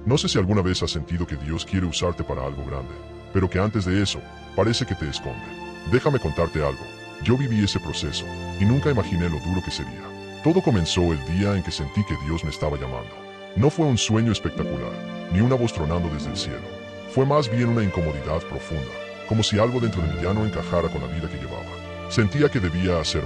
No sé si alguna vez has sentido que Dios quiere usarte para algo grande, pero que antes de eso, parece que te esconde. Déjame contarte algo. Yo viví ese proceso, y nunca imaginé lo duro que sería. Todo comenzó el día en que sentí que Dios me estaba llamando. No fue un sueño espectacular, ni una voz tronando desde el cielo. Fue más bien una incomodidad profunda, como si algo dentro de mí ya no encajara con la vida que llevaba. Sentía que debía hacer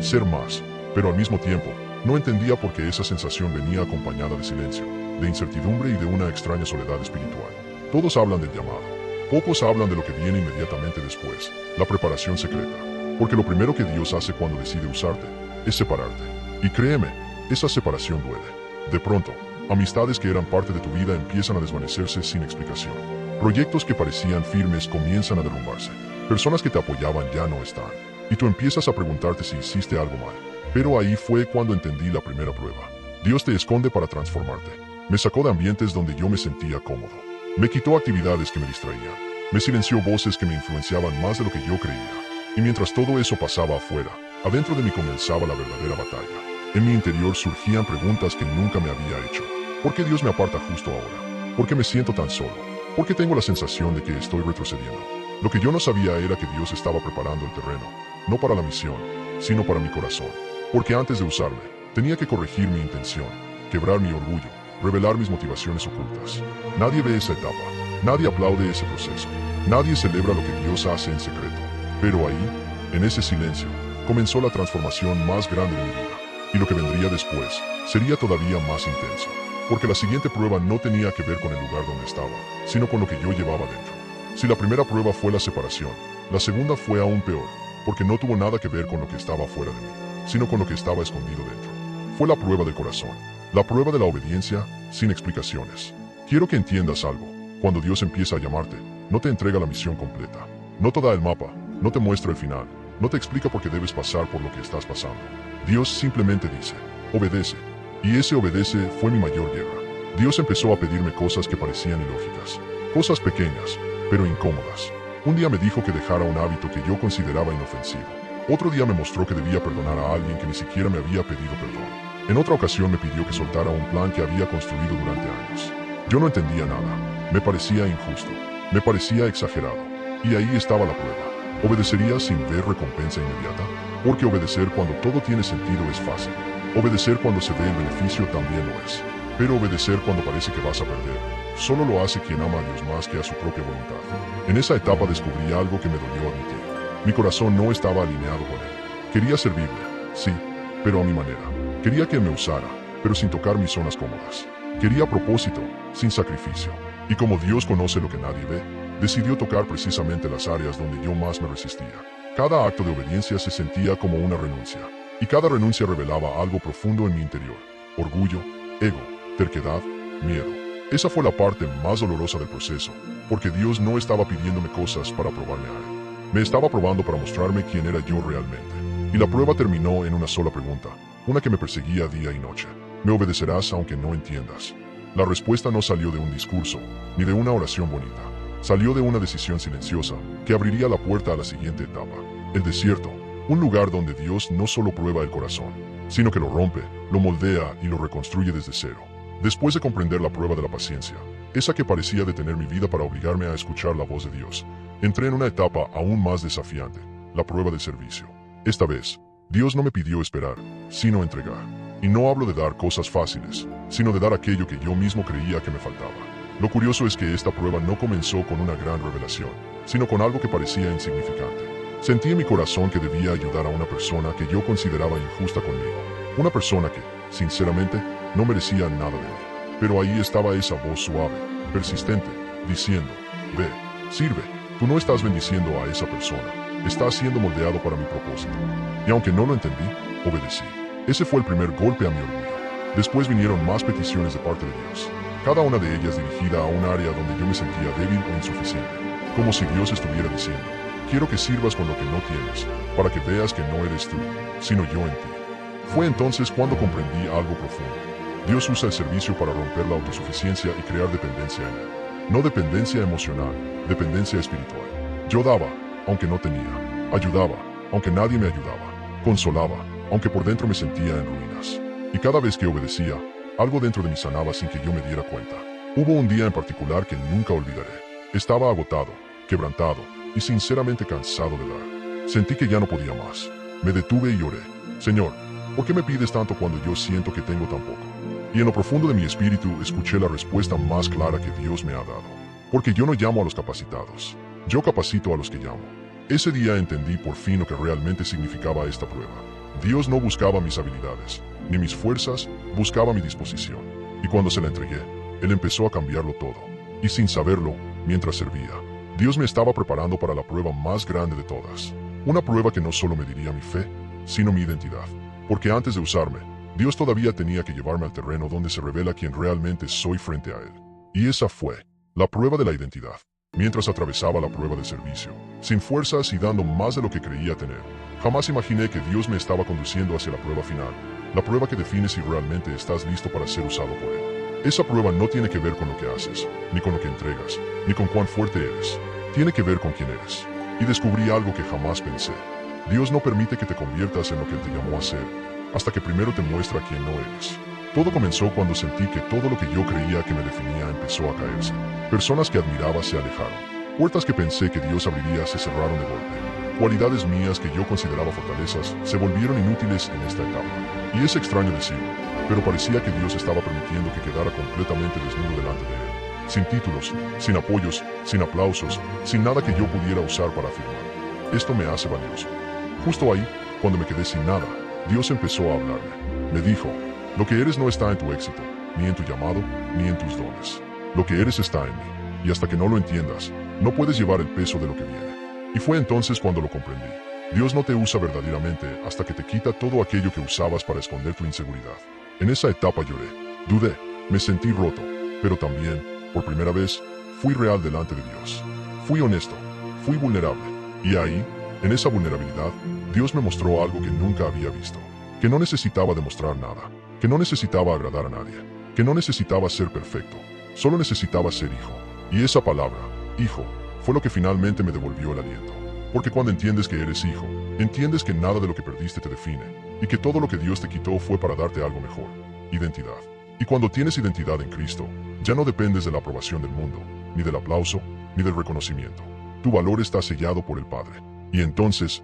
ser más, pero al mismo tiempo, no entendía por qué esa sensación venía acompañada de silencio, de incertidumbre y de una extraña soledad espiritual. Todos hablan del llamado. Pocos hablan de lo que viene inmediatamente después, la preparación secreta. Porque lo primero que Dios hace cuando decide usarte es separarte. Y créeme, esa separación duele. De pronto, amistades que eran parte de tu vida empiezan a desvanecerse sin explicación. Proyectos que parecían firmes comienzan a derrumbarse. Personas que te apoyaban ya no están. Y tú empiezas a preguntarte si hiciste algo mal. Pero ahí fue cuando entendí la primera prueba. Dios te esconde para transformarte. Me sacó de ambientes donde yo me sentía cómodo. Me quitó actividades que me distraían. Me silenció voces que me influenciaban más de lo que yo creía. Y mientras todo eso pasaba afuera, adentro de mí comenzaba la verdadera batalla. En mi interior surgían preguntas que nunca me había hecho. ¿Por qué Dios me aparta justo ahora? ¿Por qué me siento tan solo? ¿Por qué tengo la sensación de que estoy retrocediendo? Lo que yo no sabía era que Dios estaba preparando el terreno, no para la misión, sino para mi corazón. Porque antes de usarme, tenía que corregir mi intención, quebrar mi orgullo, revelar mis motivaciones ocultas. Nadie ve esa etapa, nadie aplaude ese proceso, nadie celebra lo que Dios hace en secreto. Pero ahí, en ese silencio, comenzó la transformación más grande de mi vida. Y lo que vendría después sería todavía más intenso. Porque la siguiente prueba no tenía que ver con el lugar donde estaba, sino con lo que yo llevaba dentro. Si la primera prueba fue la separación, la segunda fue aún peor, porque no tuvo nada que ver con lo que estaba fuera de mí, sino con lo que estaba escondido dentro. Fue la prueba del corazón, la prueba de la obediencia, sin explicaciones. Quiero que entiendas algo. Cuando Dios empieza a llamarte, no te entrega la misión completa. No te da el mapa, no te muestra el final, no te explica por qué debes pasar por lo que estás pasando. Dios simplemente dice, obedece. Y ese obedece fue mi mayor guerra. Dios empezó a pedirme cosas que parecían ilógicas, cosas pequeñas, pero incómodas. Un día me dijo que dejara un hábito que yo consideraba inofensivo. Otro día me mostró que debía perdonar a alguien que ni siquiera me había pedido perdón. En otra ocasión me pidió que soltara un plan que había construido durante años. Yo no entendía nada. Me parecía injusto. Me parecía exagerado. Y ahí estaba la prueba. ¿Obedecería sin ver recompensa inmediata? Porque obedecer cuando todo tiene sentido es fácil. Obedecer cuando se ve el beneficio también lo es. Pero obedecer cuando parece que vas a perder, solo lo hace quien ama a Dios más que a su propia voluntad. En esa etapa descubrí algo que me dolió admitir. Mi corazón no estaba alineado con Él. Quería servirle, sí, pero a mi manera. Quería que me usara, pero sin tocar mis zonas cómodas. Quería propósito, sin sacrificio. Y como Dios conoce lo que nadie ve, decidió tocar precisamente las áreas donde yo más me resistía. Cada acto de obediencia se sentía como una renuncia. Y cada renuncia revelaba algo profundo en mi interior. Orgullo, ego, terquedad, miedo. Esa fue la parte más dolorosa del proceso, porque Dios no estaba pidiéndome cosas para probarme a Él. Me estaba probando para mostrarme quién era yo realmente. Y la prueba terminó en una sola pregunta, una que me perseguía día y noche. ¿Me obedecerás aunque no entiendas? La respuesta no salió de un discurso, ni de una oración bonita. Salió de una decisión silenciosa, que abriría la puerta a la siguiente etapa. El desierto, un lugar donde Dios no solo prueba el corazón, sino que lo rompe, lo moldea y lo reconstruye desde cero. Después de comprender la prueba de la paciencia, esa que parecía detener mi vida para obligarme a escuchar la voz de Dios, entré en una etapa aún más desafiante, la prueba del servicio. Esta vez, Dios no me pidió esperar, sino entregar. Y no hablo de dar cosas fáciles, sino de dar aquello que yo mismo creía que me faltaba. Lo curioso es que esta prueba no comenzó con una gran revelación, sino con algo que parecía insignificante. Sentí en mi corazón que debía ayudar a una persona que yo consideraba injusta conmigo. Una persona que, sinceramente, no merecía nada de mí. Pero ahí estaba esa voz suave, persistente, diciendo, ve, sirve, tú no estás bendiciendo a esa persona, estás siendo moldeado para mi propósito. Y aunque no lo entendí, obedecí. Ese fue el primer golpe a mi orgullo. Después vinieron más peticiones de parte de Dios, cada una de ellas dirigida a un área donde yo me sentía débil o insuficiente, como si Dios estuviera diciendo, quiero que sirvas con lo que no tienes, para que veas que no eres tú, sino yo en ti. Fue entonces cuando comprendí algo profundo. Dios usa el servicio para romper la autosuficiencia y crear dependencia en Él. No dependencia emocional, dependencia espiritual. Yo daba, aunque no tenía. Ayudaba, aunque nadie me ayudaba. Consolaba, aunque por dentro me sentía en ruinas. Y cada vez que obedecía, algo dentro de mí sanaba sin que yo me diera cuenta. Hubo un día en particular que nunca olvidaré. Estaba agotado, quebrantado y sinceramente cansado de dar. Sentí que ya no podía más. Me detuve y oré. Señor, ¿por qué me pides tanto cuando yo siento que tengo tan poco? Y en lo profundo de mi espíritu escuché la respuesta más clara que Dios me ha dado. Porque yo no llamo a los capacitados. Yo capacito a los que llamo. Ese día entendí por fin lo que realmente significaba esta prueba. Dios no buscaba mis habilidades, ni mis fuerzas, buscaba mi disposición. Y cuando se la entregué, Él empezó a cambiarlo todo. Y sin saberlo, mientras servía, Dios me estaba preparando para la prueba más grande de todas. Una prueba que no solo mediría mi fe, sino mi identidad. Porque antes de usarme, Dios todavía tenía que llevarme al terreno donde se revela quién realmente soy frente a Él. Y esa fue la prueba de la identidad. Mientras atravesaba la prueba de servicio, sin fuerzas y dando más de lo que creía tener, jamás imaginé que Dios me estaba conduciendo hacia la prueba final, la prueba que define si realmente estás listo para ser usado por Él. Esa prueba no tiene que ver con lo que haces, ni con lo que entregas, ni con cuán fuerte eres. Tiene que ver con quién eres. Y descubrí algo que jamás pensé. Dios no permite que te conviertas en lo que Él te llamó a ser, hasta que primero te muestra quién no eres. Todo comenzó cuando sentí que todo lo que yo creía que me definía empezó a caerse. Personas que admiraba se alejaron. Puertas que pensé que Dios abriría se cerraron de golpe. Cualidades mías que yo consideraba fortalezas se volvieron inútiles en esta etapa. Y es extraño decirlo, pero parecía que Dios estaba permitiendo que quedara completamente desnudo delante de Él. Sin títulos, sin apoyos, sin aplausos, sin nada que yo pudiera usar para afirmar. Esto me hace valioso. Justo ahí, cuando me quedé sin nada, Dios empezó a hablarme. Me dijo, lo que eres no está en tu éxito, ni en tu llamado, ni en tus dones. Lo que eres está en mí, y hasta que no lo entiendas, no puedes llevar el peso de lo que viene. Y fue entonces cuando lo comprendí. Dios no te usa verdaderamente hasta que te quita todo aquello que usabas para esconder tu inseguridad. En esa etapa lloré, dudé, me sentí roto, pero también, por primera vez, fui real delante de Dios. Fui honesto, fui vulnerable, y ahí, en esa vulnerabilidad, Dios me mostró algo que nunca había visto. Que no necesitaba demostrar nada, que no necesitaba agradar a nadie, que no necesitaba ser perfecto, solo necesitaba ser hijo. Y esa palabra, hijo, fue lo que finalmente me devolvió el aliento. Porque cuando entiendes que eres hijo, entiendes que nada de lo que perdiste te define, y que todo lo que Dios te quitó fue para darte algo mejor, identidad. Y cuando tienes identidad en Cristo, ya no dependes de la aprobación del mundo, ni del aplauso, ni del reconocimiento. Tu valor está sellado por el Padre. Y entonces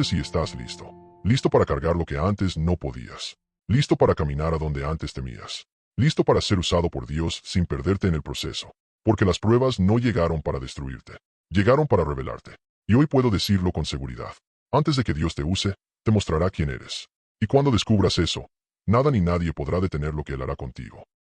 sí estás listo. Listo para cargar lo que antes no podías. Listo para caminar a donde antes temías. Listo para ser usado por Dios sin perderte en el proceso. Porque las pruebas no llegaron para destruirte. Llegaron para revelarte. Y hoy puedo decirlo con seguridad. Antes de que Dios te use, te mostrará quién eres. Y cuando descubras eso, nada ni nadie podrá detener lo que Él hará contigo.